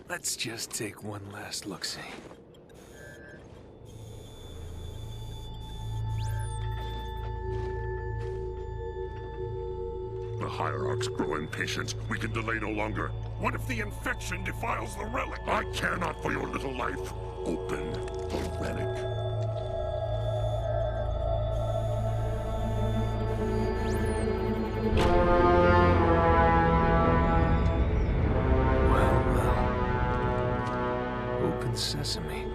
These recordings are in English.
Let's just take one last look-see. The Hierarchs grow impatient. We can delay no longer. What if the infection defiles the relic? I care not for your little life. Open the relic. Well. Open sesame.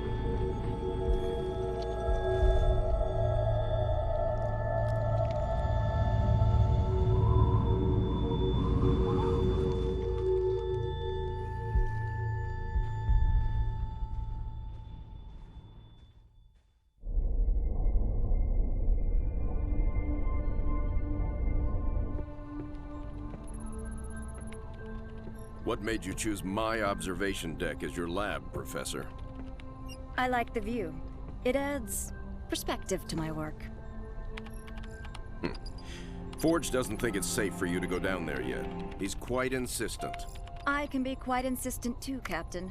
What made you choose my observation deck as your lab, Professor? I like the view. It adds perspective to my work. Forge doesn't think it's safe for you to go down there yet. He's quite insistent. I can be quite insistent too, Captain.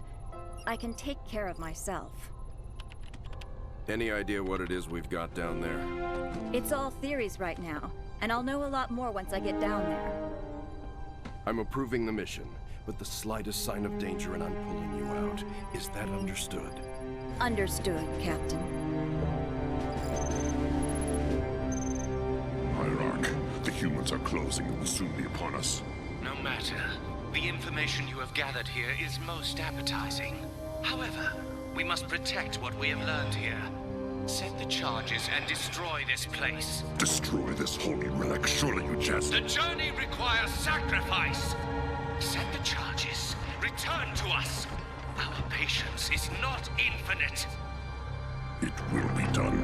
I can take care of myself. Any idea what it is we've got down there? It's all theories right now, and I'll know a lot more once I get down there. I'm approving the mission, but the slightest sign of danger and I'm pulling you out. Is that understood? Understood, Captain. Hierarch, the humans are closing and will soon be upon us. No matter. The information you have gathered here is most appetizing. However, we must protect what we have learned here. Set the charges and destroy this place. Destroy this holy relic, surely you jest. The journey requires sacrifice. Set the charges. Return to us. Our patience is not infinite. It will be done.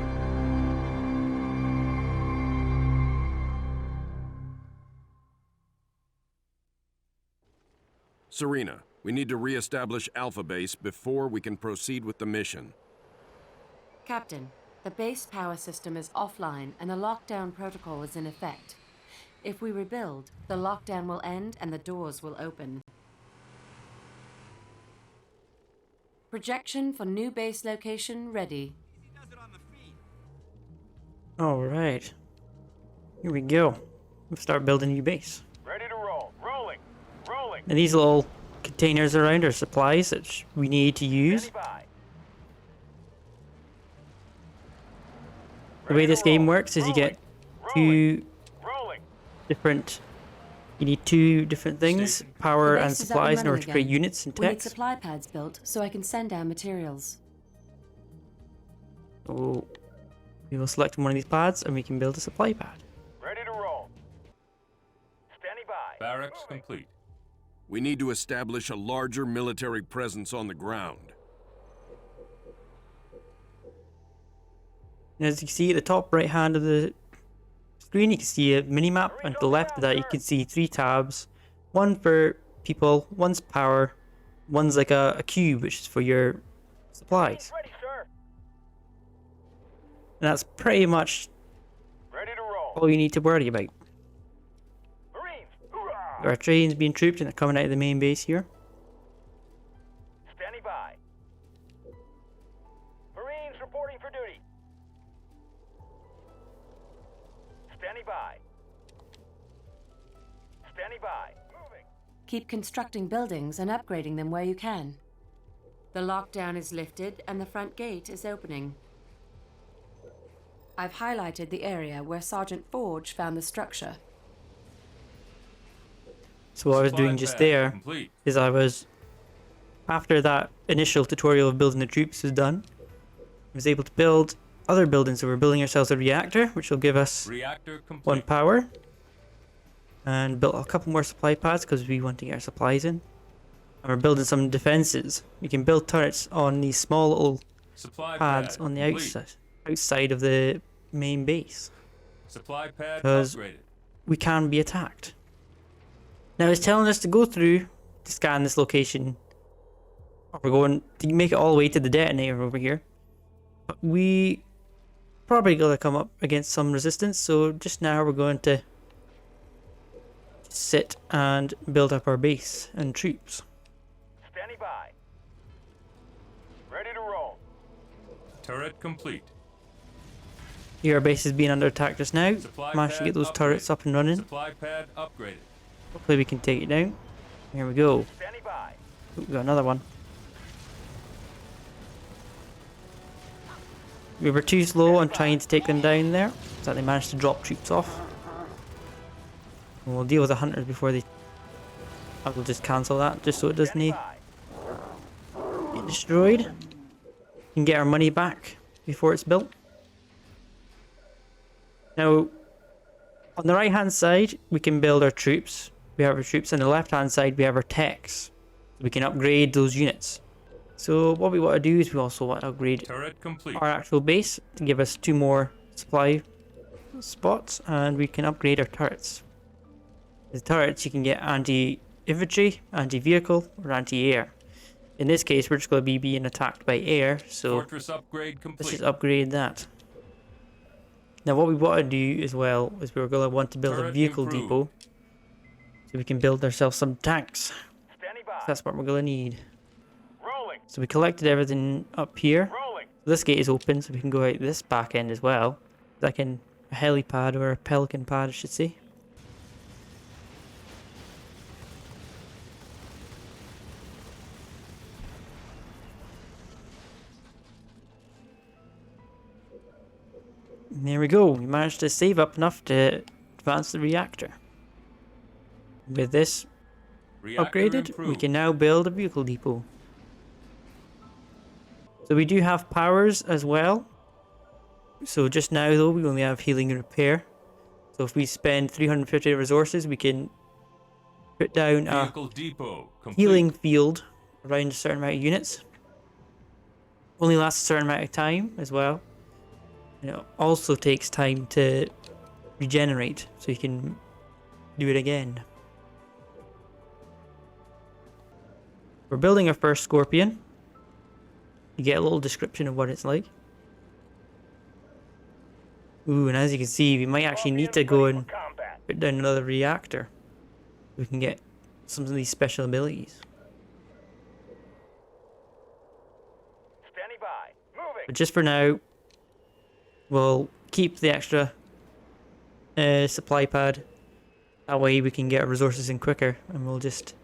Serena, we need to re-establish Alpha Base before we can proceed with the mission. Captain, the base power system is offline and a lockdown protocol is in effect. If we rebuild, the lockdown will end and the doors will open. Projection for new base location ready. Alright. Here we go. We'll start building a new base. Ready to roll. Rolling. Rolling. And these little containers around are supplies that we need to use. Standing by. The way this game works is you get two Rolling. different... You need two different things, power The and base is up supplies, in running order to create again. units and We need techs. supply pads built so I can send down materials. So we will select one of these pads and we can build a supply pad. Ready to roll. Standing by. Barracks complete. We need to establish a larger military presence on the ground. And as you can see at the top right hand of the screen, you can see a mini-map, and to the left of that you can see 3 tabs. One for people, one's power, one's like a cube, which is for your supplies. Ready, sir. And that's pretty much Ready to roll. all you need to worry about. Marines. Hoorah. There are trains being trooped and they're coming out of the main base here. Standing by. Marines reporting for duty. Standing by. Standing by. Moving. Keep constructing buildings and upgrading them where you can. The lockdown is lifted and the front gate is opening. I've highlighted the area where Sergeant Forge found the structure. So what I was doing just there Complete. is I was, after that initial tutorial of building the troops was done, I was able to build other buildings. So we're building ourselves a reactor, which will give us Reactor complete. 1 power. And built a couple more supply pads because we want to get our supplies in. And we're building some defenses. We can build turrets on these small little Supply pads pad on the complete. outside of the main base. Supply pad 'Cause upgraded. we can be attacked. Now it's telling us to go through to scan this location. We're going to make it all the way to the detonator over here. But we probably gonna come up against some resistance, so just now we're going to sit and build up our base and troops. Standing by. Ready to roll. Turret complete. Here our base is being under attack just now. Supply Managed to pad get those upgraded. turrets up and running. Supply pad upgraded. Hopefully we can take it down. Here we go. Standing by. Ooh, we got another one. We were too slow on trying to take them down there, so they managed to drop troops off. And we'll deal with the hunters before they... I will just cancel that, just so it doesn't Standing get by. destroyed. We can get our money back before it's built. Now, on the right hand side, we can build our troops. We have our troops. On the left hand side, we have our techs. We can upgrade those units. So what we want to do is we also want to upgrade Turret complete. our actual base to give us 2 more supply spots, and we can upgrade our turrets. The turrets you can get anti-infantry, anti-vehicle, or anti-air. In this case, we're just going to be being attacked by air, so Fortress upgrade let's complete. just upgrade that. Now what we want to do as well is we're going to want to build a Turret vehicle improved. depot, so we can build ourselves some tanks. Standing by. That's what we're going to need. Rolling. So we collected everything up here. Rolling. This gate is open, so we can go out this back end as well. Like in a helipad or a pelican pad, I should say. And there we go. We managed to save up enough to advance the reactor. With this Reactor upgraded, we improved. can now build a vehicle depot. So we do have powers as well. So just now though, we only have healing and repair. So if we spend 350 resources, we can put down a Vehicle depot complete. healing field around a certain amount of units. Only lasts a certain amount of time as well. And it also takes time to regenerate, so you can do it again. We're building our first Scorpion. You get a little description of what it's like. Ooh, and as you can see, we might actually need to go and Combat. put down another reactor. We can get some of these special abilities. Standing by. Moving. But just for now, we'll keep the extra supply pad. That way we can get our resources in quicker, and we'll just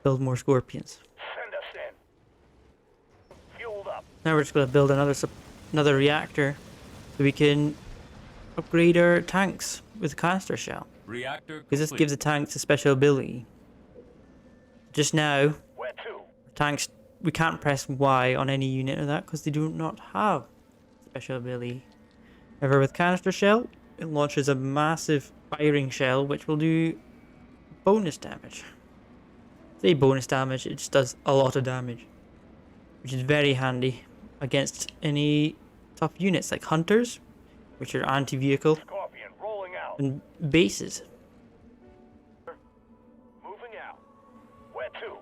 build more Scorpions. Send us in. Fueled up. Now we're just going to build another reactor, so we can upgrade our tanks with canister shell. Reactor Because this complete. gives the tanks a special ability. Just now, Where to? tanks, we can't press Y on any unit of that because they do not have special ability. However, with canister shell, it launches a massive firing shell which will do bonus damage. Say bonus damage, it just does a lot of damage, which is very handy against any tough units like hunters, which are anti-vehicle, Scorpion rolling out. and bases. Moving out. Where to?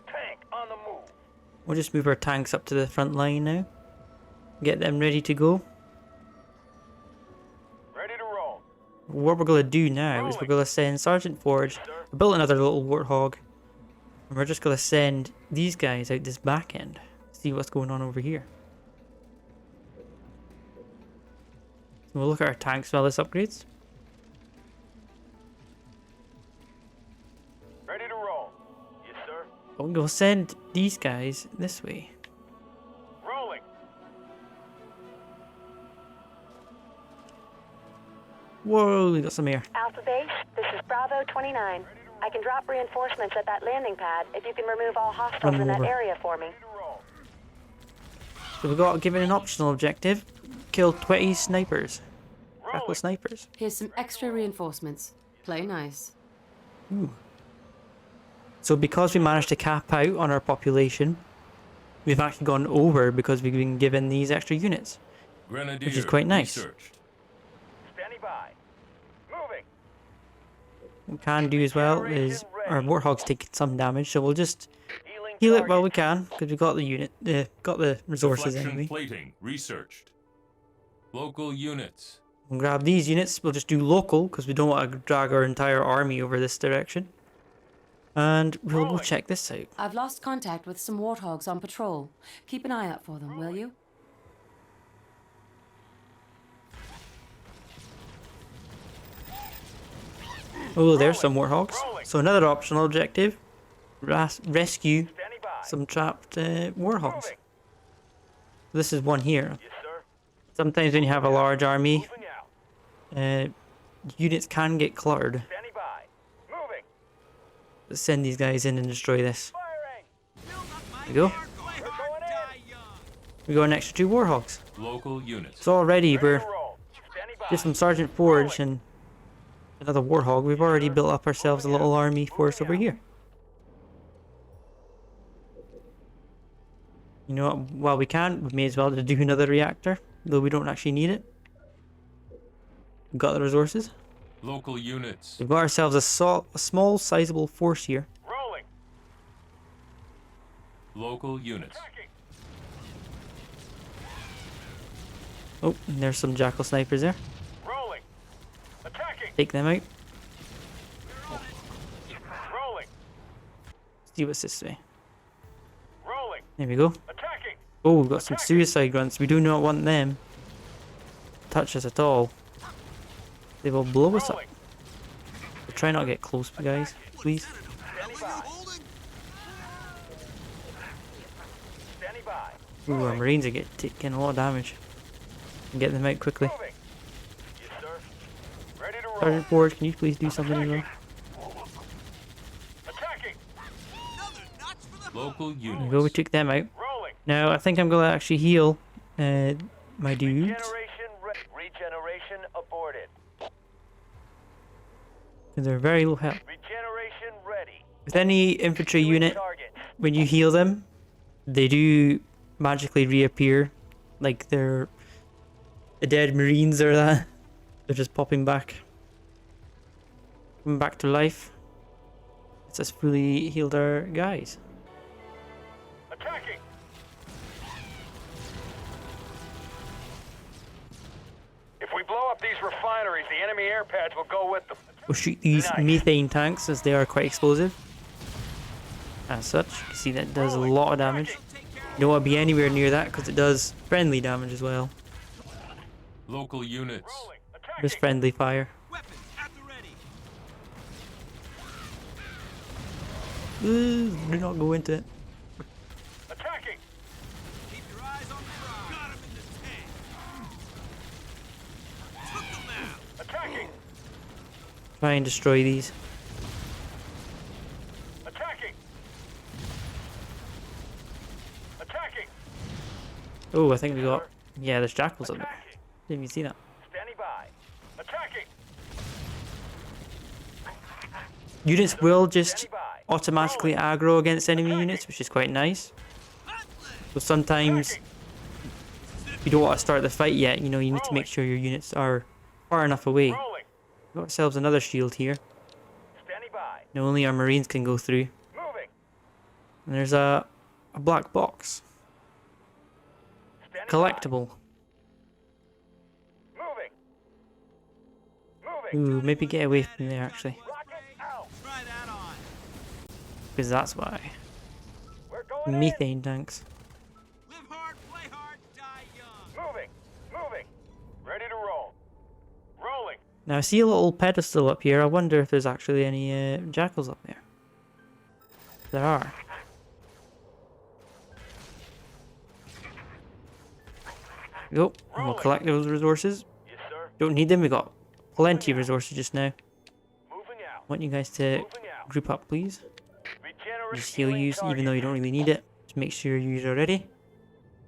Tank on the move. We'll just move our tanks up to the front line now. Get them ready to go. Ready to roll. What we're going to do now is we're going to send Sergeant Forge. We built another little warthog. And we're just going to send these guys out this back end. See what's going on over here. So we'll look at our tanks while this upgrades. Ready to roll. Yes, sir. But we'll send these guys this way. Rolling. Whoa, we got some air. Alpha Base, this is Bravo 29. I can drop reinforcements at that landing pad if you can remove all hostiles in that over. area for me. Ready to roll. So we've got given an optional objective. Kill 20 snipers. Crackle snipers. Here's some extra reinforcements. Play nice. So because we managed to cap out on our population, we've actually gone over because we've been given these extra units. Grenadier which is quite nice. researched. Standing by. Moving. What we can do as well is our warthogs take some damage, so we'll just Healing heal it target. while we can because we've got the unit, got the resources Deflection anyway. plating researched. Local units. We'll grab these units. We'll just do local because we don't want to drag our entire army over this direction. And we'll go check this out. I've lost contact with some warthogs on patrol. Keep an eye out for them, will you? Oh, there's some warthogs. So another optional objective. Rescue some trapped warthogs. This is one here. Sometimes when you have a large army, units can get cluttered. Let's send these guys in and destroy this. There we go. We got an extra 2 warthogs. Local units. So already we're just from Sergeant Forge and another warthog. We've already built up ourselves a little army force over here. You know what? While we can, we may as well just do another reactor, though we don't actually need it. We've got the resources. Local units. We've got ourselves a small, sizable force here. Rolling. Local units. Oh, and there's some jackal snipers there. Rolling. Attacking. Take them out. Rolling. See what's this way. Rolling. There we go. Attacking. Oh, we've got some suicide grunts. We do not want them to touch us at all. They will blow us up. So try not to get close, guys, please. Standing by. Ooh, our marines are taking a lot of damage. And get them out quickly. Moving. Yes, sir. Ready to roll. Sergeant Forge, can you please do something as well? Attacking. Local There we units. go, we took them out. Rolling. Now, I think I'm going to actually heal my dudes. Regeneration aborted. Because they're very low health. Regeneration ready. With any infantry unit, Target. when you heal them, they do magically reappear. Like they're the dead marines or that. They're just popping back. Coming back to life. It's us fully healed our guys. Attacking. If we blow up these refineries, the enemy air pads will go with them. We'll shoot these methane tanks as they are quite explosive. As such, you can see that does a lot of damage. You don't want to be anywhere near that because it does friendly damage as well. Local units. Just friendly fire. Ooh, do not go into it. Attacking. Keep your eyes on the prize. Got him in the tank. Took them out. Attacking. Try and destroy these. Attacking. Attacking. Oh, I think we got... Yeah, there's jackals up there. Didn't even see that. Standing by. Attacking. Units will just automatically aggro against enemy units, which is quite nice. But sometimes you don't want to start the fight yet, you know, you need to make sure your units are far enough away. Rolling. Got ourselves another shield here. Standing by. Now only our marines can go through. Moving. And there's a black box. Standing Collectible. by. Moving. Ooh, maybe get away from there actually. Rocket out. Try that on. Because that's why. We're going in. Methane tanks. Live hard, play hard, die young. Moving. Moving. Ready to roll. Rolling. Now I see a little pedestal up here. I wonder if there's actually any jackals up there. There are. Go. And we'll collect those resources. Yes, sir. Don't need them. We got plenty of resources just now. Moving out. Want you guys to Moving out. group up, please. Regeneration. Just heal you, even though you don't really need it. Just make sure you're ready.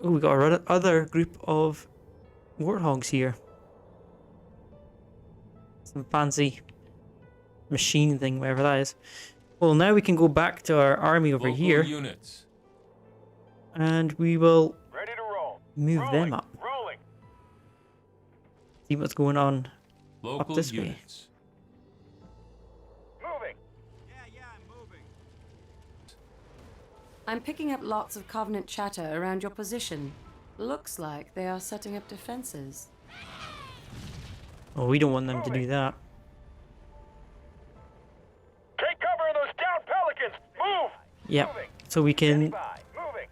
Oh, we got our other group of warthogs here. Some fancy machine thing, whatever that is. Well, now we can go back to our army over Local here, units. and we will Ready to roll. move Rolling. them up. Rolling. See what's going on Local this way. units. Moving. Yeah, I'm moving. I'm picking up lots of Covenant chatter around your position. Looks like they are setting up defenses. Oh, we don't want them to do that. Take cover of those down Yep. So we can,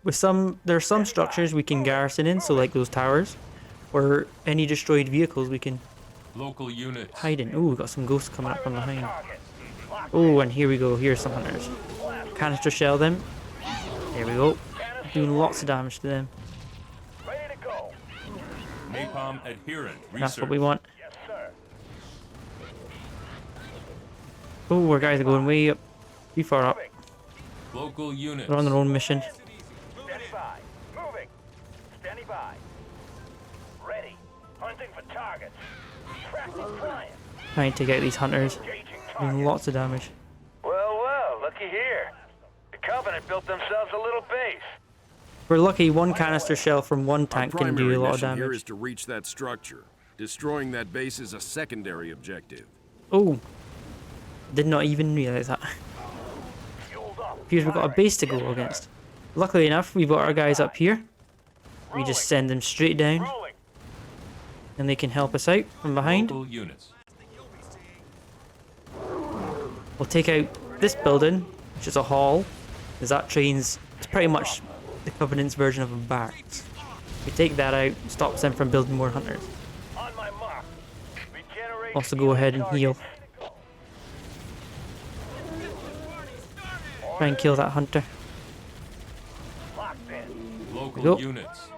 with there's some structures we can garrison in, so like those towers, or any destroyed vehicles we can Local units. hide in. Ooh, we got some ghosts coming up from behind. Oh, and here we go. Here's some hunters. Canister shell them. There we go. Doing lots of damage to them. Napalm adherent. That's what we want. Oh, our guys are going way up. Too far up. Local units. They're on their own mission. Standing by. Moving. Standing by. Ready. Hunting for targets. Tracking client. Trying to take out these hunters. Doing lots of damage. Well, looky here. The Covenant built themselves a little base. We're lucky one canister shell from one Our tank can primary do a lot of mission here damage. is to reach that structure. Destroying that base is a secondary objective. Oh. Did not even realize that. Here's we've got a base to go against. Luckily enough, we've got our guys up here. We just send them straight down. And they can help us out from behind. Local units. We'll take out this building, which is a hall. Because that trains, it's pretty much the Covenant's version of a barracks. We take that out, stops them from building more hunters. On my mark. Regenerate. Also go ahead and heal. Try and kill that hunter. Local Go. units.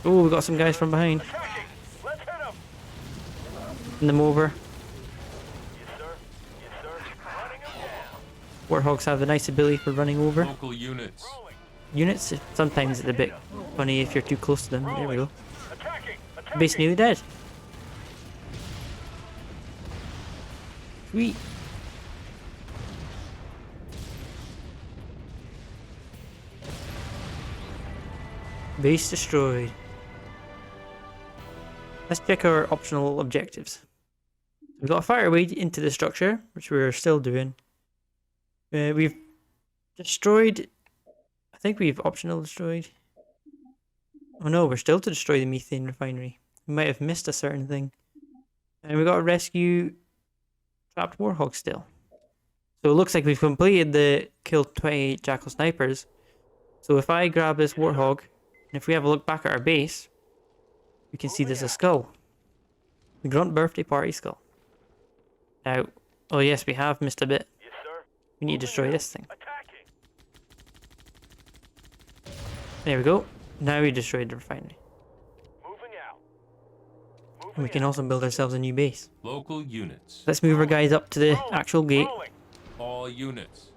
Oh, we got some guys from behind. Let's hit them. Send them over. Yes, sir. Yes, sir. Running them down. Warthogs have the nice ability for running over Local units. units. Sometimes it's a bit funny if you're too close to them. There we go. Attacking. Base nearly dead. Sweet. Base destroyed. Let's check our optional objectives. We've got to fire away into the structure, which we're still doing. We've destroyed... I think we've optional destroyed. Oh no, we're still to destroy the methane refinery. We might have missed a certain thing. And we got to rescue trapped warhogs still. So it looks like we've completed the kill 28 jackal snipers. So if I grab this warhog, and if we have a look back at our base, we can see there's a skull. The Grunt birthday party skull. Now, oh yes, we have missed a bit. Yes, sir. We need to destroy this thing. Attacking. There we go. Now we destroyed the refinery. Moving out. And we can also build ourselves a new base. Local units. Let's move our guys up to the actual gate. Rolling. All units.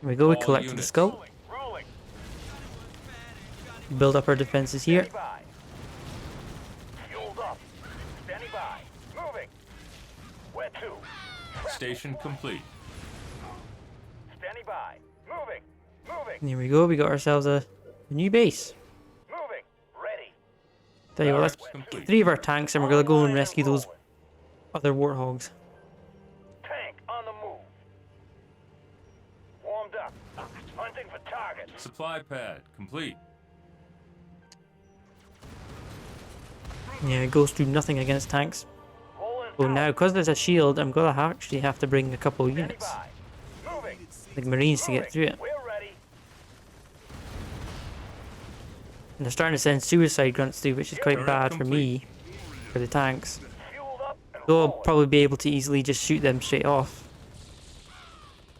Here we go, we All collected the units. skull. Rolling. Build up our defenses here. Standing by. Fueled up. Standing by. Moving. Where to? Station complete. Standing by. Moving. Moving. And here we go, we got ourselves a new base. Moving. Ready. Tell you what, let's Barracks complete. get 3 of our tanks and we're gonna go and rescue those other warthogs. Tank on the move. Warmed up. Hunting for targets. Supply pad complete. Yeah, it goes through nothing against tanks. Rolling. Oh, now, because there's a shield, I'm gonna actually have to bring a couple of Standing units. by. Moving. Like Marines to get through it. We're ready. And they're starting to send suicide grunts through, which is quite Turret bad for complete. me, for the tanks. Fueled up and Though I'll rolling. probably be able to easily just shoot them straight off.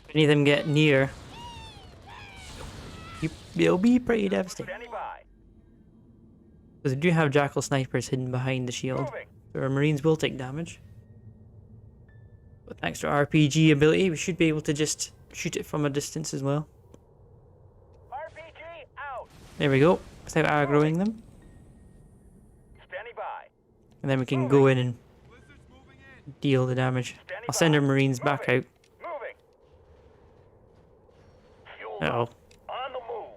If any of them get near, it'll be pretty devastating. Standing by. Because we do have jackal snipers hidden behind the shield. Moving. So our marines will take damage. But thanks to our RPG ability, we should be able to just shoot it from a distance as well. RPG out. There we go, without aggroing them. Standing by. And then we can go in and deal the damage. I'll send our marines back out. Moving. Fueled Uh oh. up. On the move.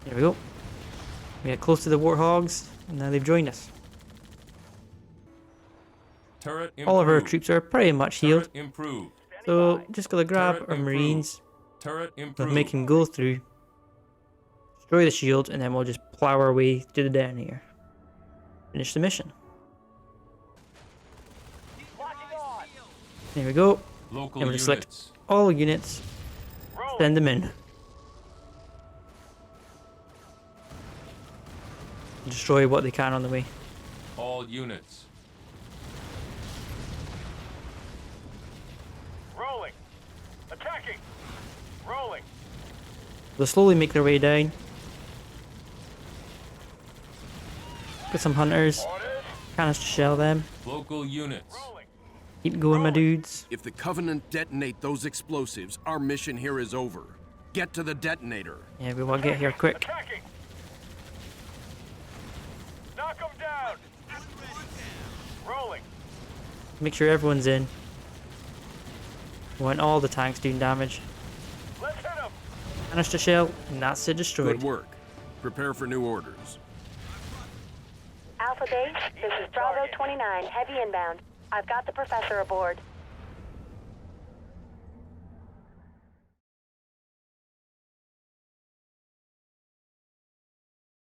There we go. We get close to the warthogs, and now they've joined us. Turret improved. All of our troops are pretty much healed. Turret improved. So just gonna grab Turret our improved. marines, Turret we'll improved. make them go through, destroy the shield, and then we'll just plow our way to the down here. Finish the mission. Locking on. There we go. Local And we'll select units. all units. Send them in. Destroy what they can on the way. All units. Rolling. Attacking. Rolling. They'll slowly make their way down. Got some hunters. Canister shell them. Local units. Keep going, my dudes. If the Covenant detonate those explosives, our mission here is over. Get to the detonator. Yeah, we want to get here quick. Attacking. Knock them down. Rolling. Make sure everyone's in. We want all the tanks doing damage. Let's hit them. Canister shell, and that's it destroyed. Good work. Prepare for new orders. Alpha Base, this is Bravo 29, heavy inbound. I've got the professor aboard.